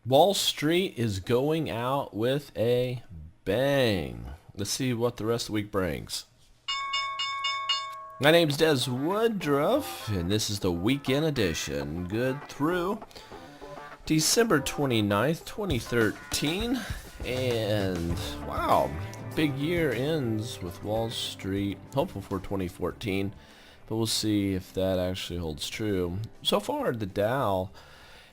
Wall Street is going out with a bang. Let's see what the rest of the week brings. My name's Des Woodruff, and this is the weekend edition. Good through December 29th, 2013. And wow, big year ends with Wall Street. Hopeful for 2014, but we'll see if that actually holds true. So far, the Dow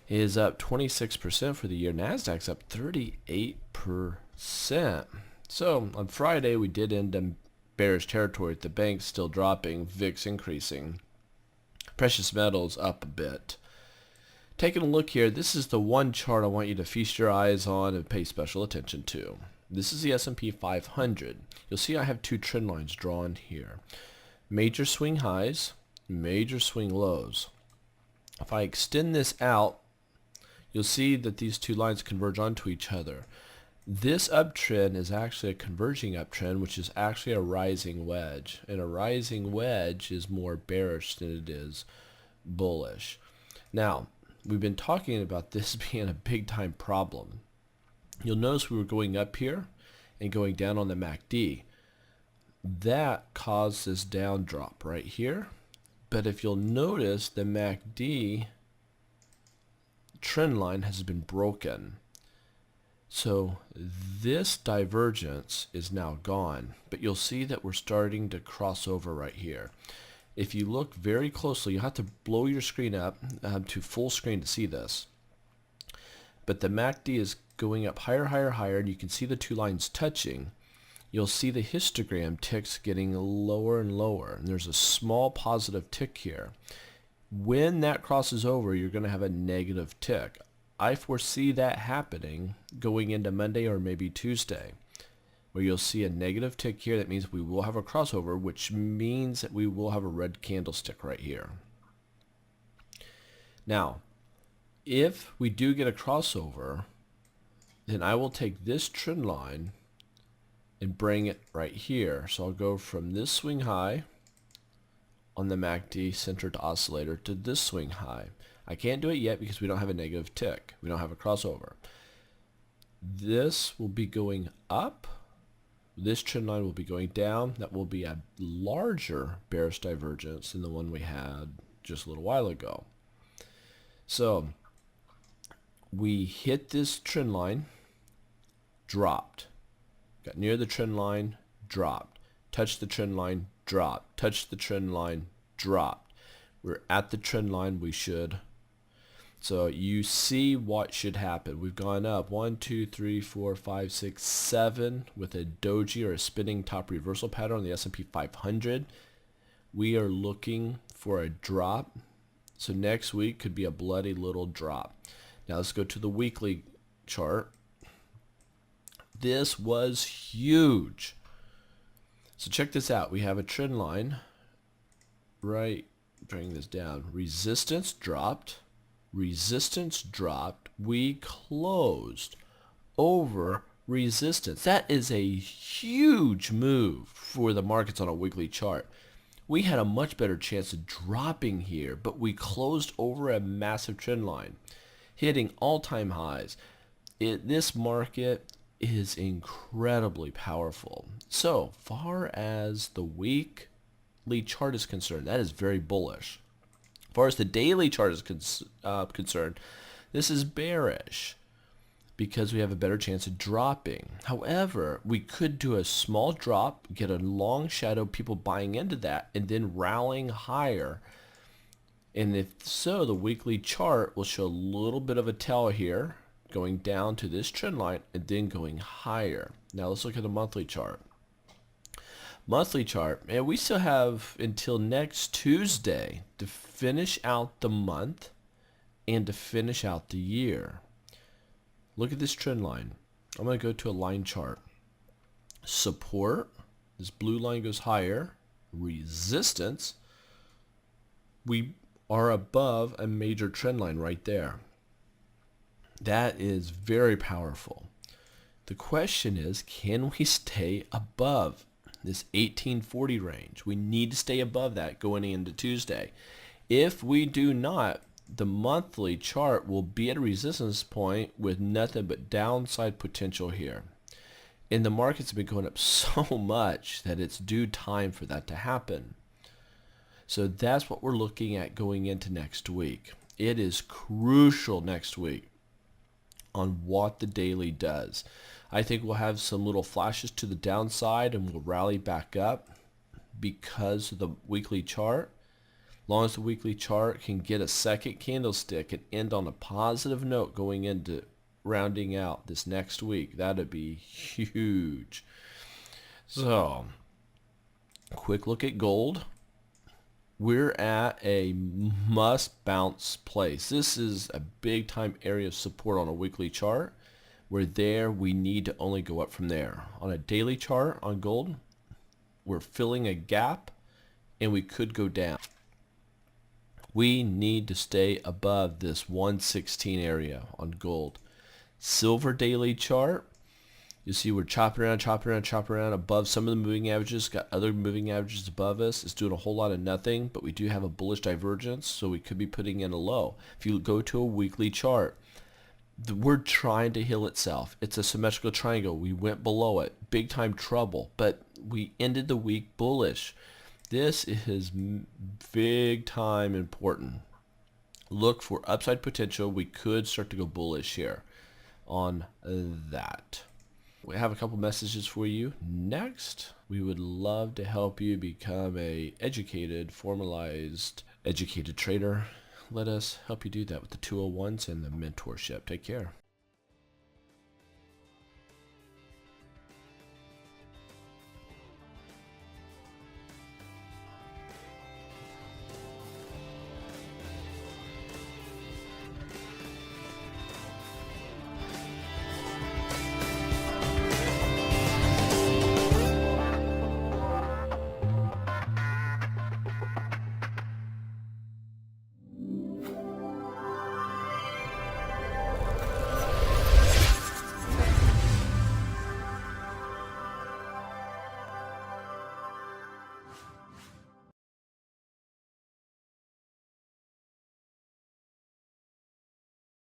is up 26% for the year. Nasdaq's up 38%. So on Friday, we did end in bearish territory. The bank's still dropping, VIX increasing. Precious metals up a bit. Taking a look here, this is the one chart I want you to feast your eyes on and pay special attention to. This is the S&P 500. You'll see I have two trend lines drawn here. Major swing highs, major swing lows. If I extend this out, you'll see that these two lines converge onto each other. This uptrend is actually a converging uptrend, which is actually a rising wedge. And a rising wedge is more bearish than it is bullish. Now, we've been talking about this being a big time problem. You'll notice we were going up here and going down on the MACD. That caused this down drop right here. But if you'll notice, the MACD trend line has been broken. So this divergence is now gone, but you'll see that we're starting to cross over right here. If you look very closely, you have to blow your screen up to full screen to see this. But the MACD is going up higher, higher, higher, and you can see the two lines touching. You'll see the histogram ticks getting lower and lower, and there's a small positive tick here. When that crosses over, you're going to have a negative tick. I foresee that happening going into Monday or maybe Tuesday, where you'll see a negative tick here. That means we will have a crossover, which means that we will have a red candlestick right here. Now, if we do get a crossover, then I will take this trend line and bring it right here. So I'll go from this swing high on the MACD centered oscillator to this swing high. I can't do it yet because we don't have a negative tick. We don't have a crossover. This will be going up. This trend line will be going down. That will be a larger bearish divergence than the one we had just a little while ago. So we hit this trend line, dropped. Got near the trend line, dropped. Touched the trend line, dropped. Touched the trend line, dropped. We're at the trend line, we should. So you see what should happen. We've gone up 1, 2, 3, 4, 5, 6, 7 with a doji or a spinning top reversal pattern on the S&P 500. We are looking for a drop. So next week could be a bloody little drop. Now let's go to the weekly chart. This was huge. So check this out. We have a trend line. Right, bring this down. Resistance dropped. Resistance dropped. We closed over resistance. That is a huge move for the markets on a weekly chart. We had a much better chance of dropping here, but we closed over a massive trend line, hitting all-time highs. This market is incredibly powerful. So far as the weekly chart is concerned, that is very bullish. As far as the daily chart is concerned, this is bearish because we have a better chance of dropping. However, we could do a small drop, get a long shadow, people buying into that, and then rallying higher. And if so, the weekly chart will show a little bit of a tail here, going down to this trend line, and then going higher. Now let's look at the monthly chart. Monthly chart, and we still have until next Tuesday to finish out the month and to finish out the year. Look at this trend line. I'm going to go to a line chart. Support, this blue line goes higher. Resistance, we are above a major trend line right there. That is very powerful. The question is, can we stay above this 1840 range? We need to stay above that going into Tuesday. If we do not, the monthly chart will be at a resistance point with nothing but downside potential here. And the market's been going up so much that it's due time for that to happen. So that's what we're looking at going into next week. It is crucial next week on what the daily does. I think we'll have some little flashes to the downside and we'll rally back up because of the weekly chart. As long as the weekly chart can get a second candlestick and end on a positive note going into rounding out this next week, that'd be huge. So, quick look at gold. We're at a must bounce place. This is a big time area of support on a weekly chart. We're there, we need to only go up from there. On a daily chart on gold, we're filling a gap and we could go down. We need to stay above this 116 area on gold. Silver daily chart, you see we're chopping around above some of the moving averages, got other moving averages above us. It's doing a whole lot of nothing, but we do have a bullish divergence, so we could be putting in a low. If you go to a weekly chart, we're trying to heal itself. It's a symmetrical triangle. We went below it. Big time trouble, but we ended the week bullish. This is big time important. Look for upside potential. We could start to go bullish here on that. We have a couple messages for you. Next, we would love to help you become a educated, formalized, educated trader. Let us help you do that with the 201s and the mentorship. Take care.